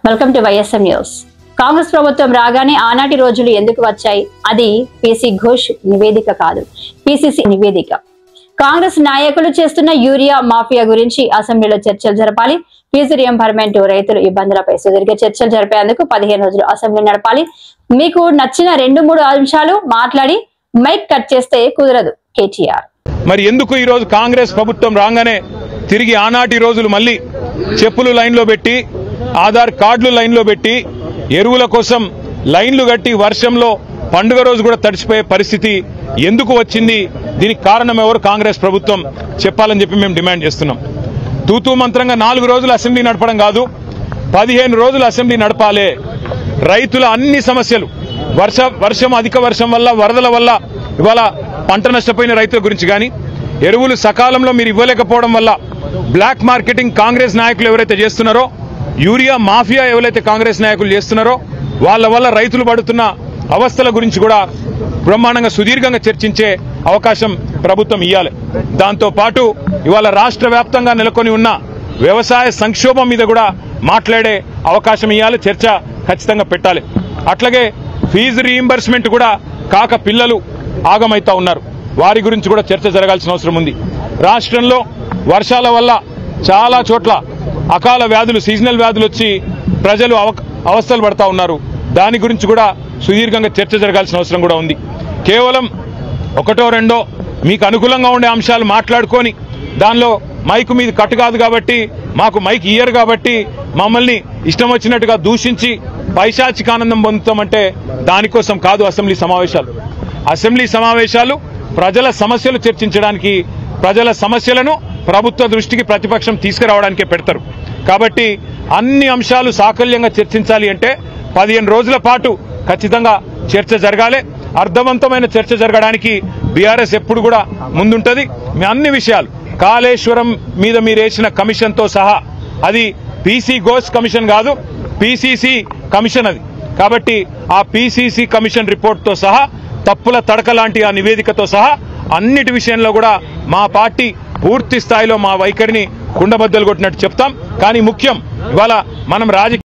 Welcome to YSM news. Congress ప్రభుత్వం రాగానే ఆనాటి రోజులు ఎందుకు వచ్చాయి? అది పీసీ ఘోష్ నివేదిక కాదు, పీసీసీ నివేదిక. కాంగ్రెస్ నాయకులు చేస్తున్న యూరియా మాఫియా గురించి అసెంబ్లీలో చర్చలు జరపాలి. ఫీజు రియంబర్స్మెంట్, రైతుల ఇబ్బందులపై సుదీర్ఘ చర్చలు జరిపేందుకు 15 రోజులు అసెంబ్లీ నడపాలి. మీకు నచ్చిన 2-3 అంశాలు మాట్లాడి మైక్ కట్ చేస్తే కుదరదు కేటీఆర్. మరి ఎందుకు ఈ రోజు కాంగ్రెస్ ప్రభుత్వం రాగానే తిరిగి ఆనాటి రోజులు మళ్ళీ చెప్పులు లైన్లో పెట్టి, ఆధార్ కార్డులు లైన్లో పెట్టి, ఎరువుల కోసం లైన్లు కట్టి వర్షంలో పండుగ రోజు కూడా తడిసిపోయే పరిస్థితి ఎందుకు వచ్చింది? దీనికి కారణం ఎవరు? కాంగ్రెస్ ప్రభుత్వం చెప్పాలని చెప్పి మేము డిమాండ్ చేస్తున్నాం. తూతూ మంత్రంగా 4 రోజులు అసెంబ్లీ నడపడం కాదు, 15 రోజులు అసెంబ్లీ నడపాలే. రైతుల అన్ని సమస్యలు, వర్షం అధిక వర్షం వల్ల, వరదల వల్ల ఇవాళ పంట నష్టపోయిన రైతుల గురించి కానీ, ఎరువులు సకాలంలో మీరు ఇవ్వలేకపోవడం వల్ల బ్లాక్ మార్కెటింగ్ కాంగ్రెస్ నాయకులు ఎవరైతే చేస్తున్నారో, యూరియా మాఫియా ఎవరైతే కాంగ్రెస్ నాయకులు చేస్తున్నారో వాళ్ళ వల్ల రైతులు పడుతున్న అవస్థల గురించి కూడా బ్రహ్మాండంగా సుదీర్ఘంగా చర్చించే అవకాశం ప్రభుత్వం ఇవ్వాలి. దాంతో పాటు ఇవాళ రాష్ట్ర వ్యాప్తంగా నెలకొని ఉన్న వ్యవసాయ సంక్షోభం మీద కూడా మాట్లాడే అవకాశం ఇవ్వాలి, చర్చ ఖచ్చితంగా పెట్టాలి. అట్లాగే ఫీజు రీయింబర్స్మెంట్ కూడా కాక పిల్లలు ఆగమైతా ఉన్నారు, వారి గురించి కూడా చర్చ జరగాల్సిన అవసరం ఉంది. రాష్ట్రంలో వర్షాల వల్ల చాలా చోట్ల అకాల వ్యాధులు, సీజనల్ వ్యాధులు వచ్చి ప్రజలు అవస్థలు పడతా ఉన్నారు. దాని గురించి కూడా సుదీర్ఘంగా చర్చ జరగాల్సిన అవసరం కూడా ఉంది. కేవలం 1-2 మీకు అనుకూలంగా ఉండే అంశాలు మాట్లాడుకొని దానిలో మైకు మీద కట్టు కాదు కాబట్టి, మాకు మైక్ ఇయ్యరు కాబట్టి మమ్మల్ని ఇష్టం వచ్చినట్టుగా దూషించి పైశాచిక ఆనందం పొందుతామంటే దానికోసం కాదు అసెంబ్లీ సమావేశాలు. అసెంబ్లీ సమావేశాలు ప్రజల సమస్యలు చర్చించడానికి, ప్రజల సమస్యలను ప్రభుత్వ దృష్టికి ప్రతిపక్షం తీసుకురావడానికే పెడతారు. కాబట్టి అన్ని అంశాలు సాకల్యంగా చర్చించాలి అంటే 15 రోజుల పాటు ఖచ్చితంగా చర్చ జరగాలి. అర్థవంతమైన చర్చ జరగడానికి బీఆర్ఎస్ ఎప్పుడు కూడా ముందుంటది. మీ అన్ని విషయాలు, కాళేశ్వరం మీద మీరు వేసిన కమిషన్తో సహా, అది పీసీ ఘోష్ కమిషన్ కాదు, పీసీసీ కమిషన్ అది. కాబట్టి ఆ పీసీసీ కమిషన్ రిపోర్ట్తో సహా, తప్పుల తడక లాంటి ఆ నివేదికతో సహా అన్నిటి విషయంలో కూడా మా పార్టీ పూర్తి స్థాయిలో మా వైఖరిని కుండబద్దలు కొట్టినట్టు చెప్తాం. కానీ ముఖ్యం, ఇవాళ మనం